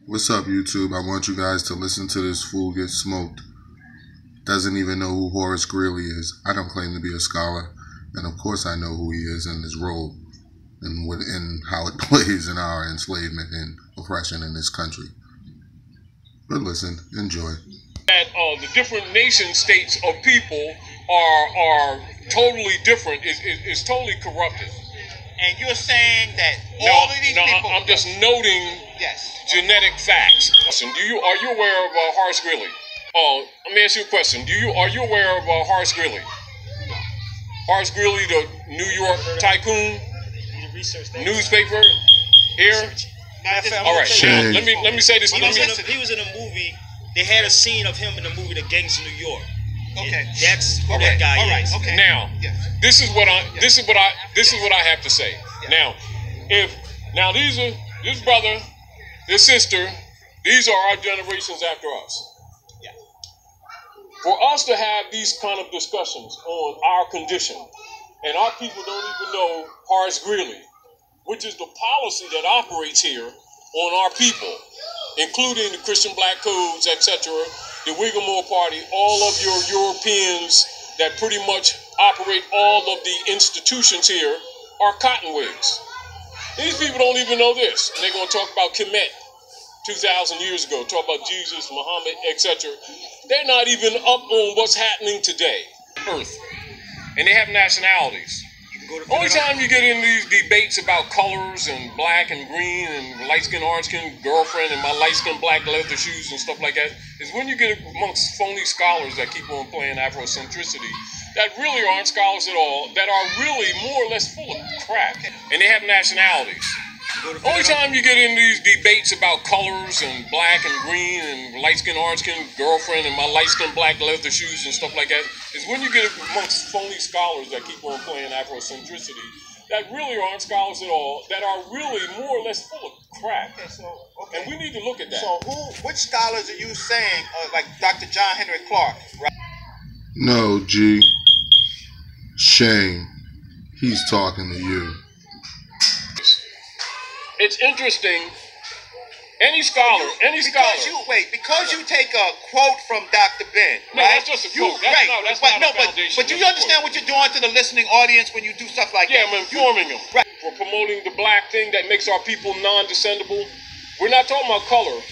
What's up, YouTube? I want you guys to listen to this fool get smoked. Doesn't even know who Horace Greeley is. I don't claim to be a scholar, and of course I know who he is and his role and how it plays in our enslavement and oppression in this country. But listen, enjoy. That the different nation states of people are totally different is totally corrupted. And you're saying that all of these people... I'm just noting genetic facts. Listen, are you aware of Horace Greeley? Let me ask you a question. Are you aware of Horace Greeley? Horace Greeley, the New York tycoon, newspaper here. All right. Now, let me say this. He was in a movie. They had a scene of him in the movie The Gangs of New York. Okay. That's who that guy is. Okay. Now, this is what I have to say. Now, this brother, this sister, these are our generations after us. For us to have these kind of discussions on our condition, and our people don't even know Horace Greeley, which is the policy that operates here on our people, including the Christian Black Codes, etc., the Whiggamore Party, all of your Europeans that pretty much operate all of the institutions here are cottonwigs. These people don't even know this. And they're going to talk about Kemet 2,000 years ago, talk about Jesus, Muhammad, etc. They're not even up on what's happening today, Earth. And they have nationalities. Only time you get in these debates about colors and black and green and light-skinned, orange-skinned girlfriend and my light-skinned black leather shoes and stuff like that is when you get amongst phony scholars that keep on playing Afrocentricity that really aren't scholars at all, that are really more or less full of crap. And they have nationalities. Only time you get in these debates about colors and black and green and light-skinned, orange-skinned girlfriend and my light-skinned black leather shoes and stuff like that is when you get amongst phony scholars that keep on playing Afrocentricity that really aren't scholars at all, that are really more or less full of crap. And we need to look at that. So which scholars are you saying, like Dr. John Henry Clark? Right? No, G. Shame. He's talking to you. It's interesting. Any scholar. Because you take a quote from Dr. Ben, no, right? That's just a quote. But do you understand what you're doing to the listening audience when you do stuff like that? Yeah, I'm informing them. Right. We're promoting the black thing that makes our people non-descendable. We're not talking about color.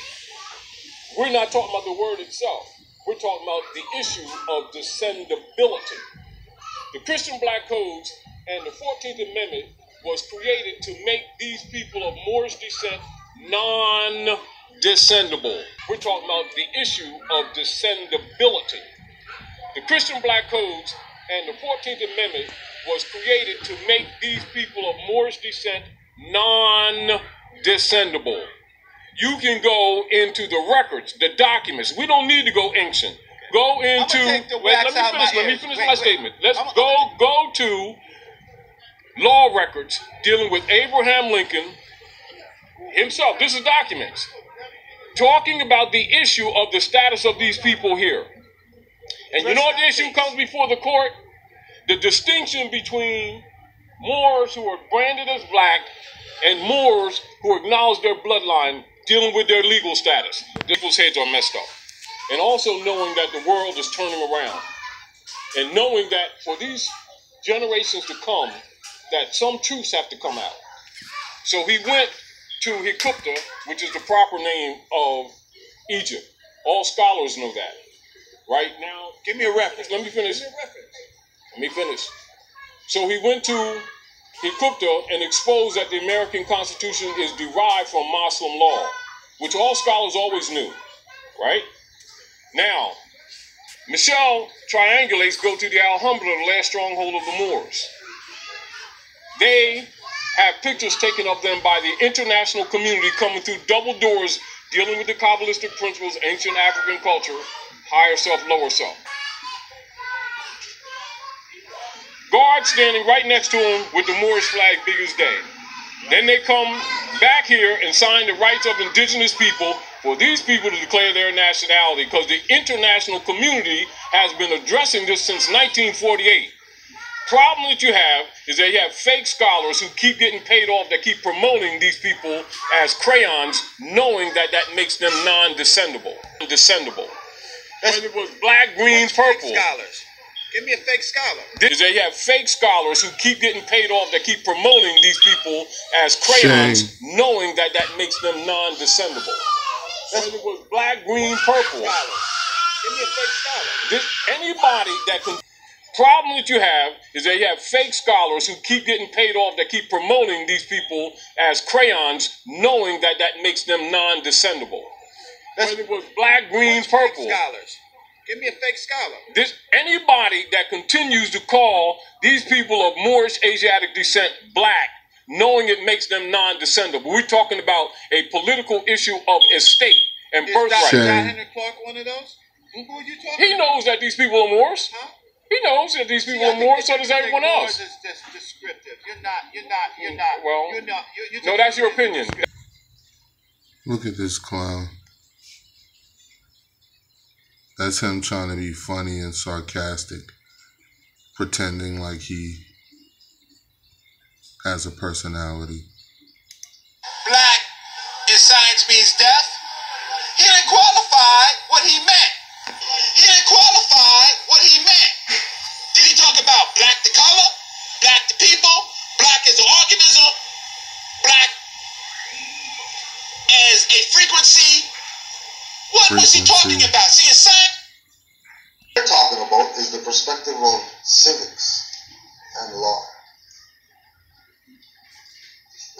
We're not talking about the word itself. We're talking about the issue of descendability. The Christian Black Codes and the 14th Amendment was created to make these people of Moorish descent non-descendable. We're talking about the issue of descendability. The Christian Black Codes and the 14th Amendment was created to make these people of Moorish descent non-descendable. You can go into the records, the documents. We don't need to go ancient. Go into... Let me finish my statement. Let's go to law records dealing with Abraham Lincoln himself. This is documents talking about the issue of the status of these people here. And you know what the issue comes before the court? The distinction between Moors who are branded as black and Moors who acknowledge their bloodline dealing with their legal status. People's heads are messed up. And also knowing that the world is turning around. And knowing that for these generations to come, that some truths have to come out. So he went to Hikupta, which is the proper name of Egypt. All scholars know that. Right now, give me a reference. Let me finish. So he went to Hikupta and exposed that the American Constitution is derived from Muslim law, which all scholars always knew. Right? Now, Michelle triangulates go to the Alhambra, the last stronghold of the Moors. They have pictures taken of them by the international community coming through double doors dealing with the Kabbalistic principles, ancient African culture, higher self, lower self. Guards standing right next to him with the Moorish flag big as day. Then they come back here and sign the rights of indigenous people for these people to declare their nationality, because the international community has been addressing this since 1948. Problem that you have is that you have fake scholars who keep getting paid off, that keep promoting these people as crayons, knowing that that makes them non-descendable. Whether it was black, green, purple. Fake scholars. Give me a fake scholar. Is that you have fake scholars who keep getting paid off, that keep promoting these people as crayons, knowing that that makes them non-descendable. Whether it was black, green, purple. Give me a fake scholar. Anybody that can. Problem that you have is that you have fake scholars who keep getting paid off, that keep promoting these people as crayons, knowing that that makes them non-descendable. Whether it was black, green, purple. Scholars. Give me a fake scholar. Anybody that continues to call these people of Moorish Asiatic descent black, knowing it makes them non-descendable. We're talking about a political issue of estate and birthright. Is Dr. John Henry Clark one of those? Who are you talking He knows that these people are Moors. Huh? He knows that these people are Moors, so does everyone else. Yours is just descriptive. You're not. No, that's your opinion. Look at this clown. That's him trying to be funny and sarcastic, pretending like he has a personality. Black in science means death. He didn't qualify what he meant. He didn't qualify what he meant. Did he talk about black the color, black the people, black as an organism, black as a frequency? What was he talking about? See, a science. What we're talking about is the perspective of civics and law.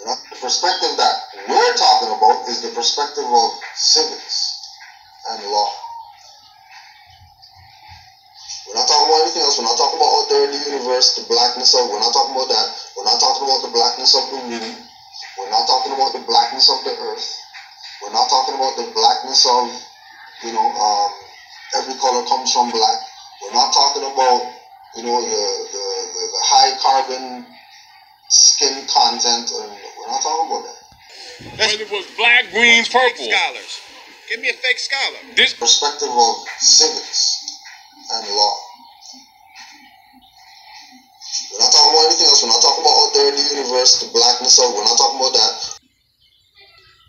The perspective that we're talking about is the perspective of civics and law. We're not talking about anything else. We're not talking about out there in the universe, the blackness of. We're not talking about that. We're not talking about the blackness of the moon. We're not talking about the blackness of the earth. We're not talking about the blackness of, every color comes from black. We're not talking about, the high carbon skin content. We're not talking about that. Whether it was black, green, purple. Scholars. Give me a fake scholar. Perspective of civics and law. We're not talking about anything else. We're not talking about out there in the universe, the blackness of. We're not talking about that.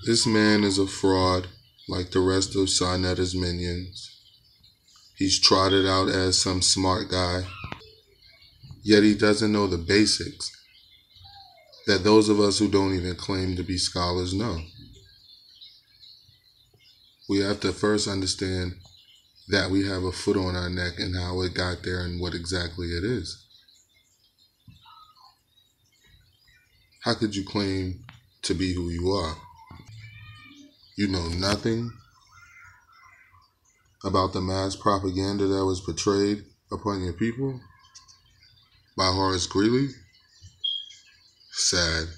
This man is a fraud, like the rest of Saa NETER's minions. He's trotted out as some smart guy, yet he doesn't know the basics that those of us who don't even claim to be scholars know. We have to first understand that we have a foot on our neck and how it got there and what exactly it is. How could you claim to be who you are? You know nothing about the mass propaganda that was portrayed upon your people by Horace Greeley? Sad.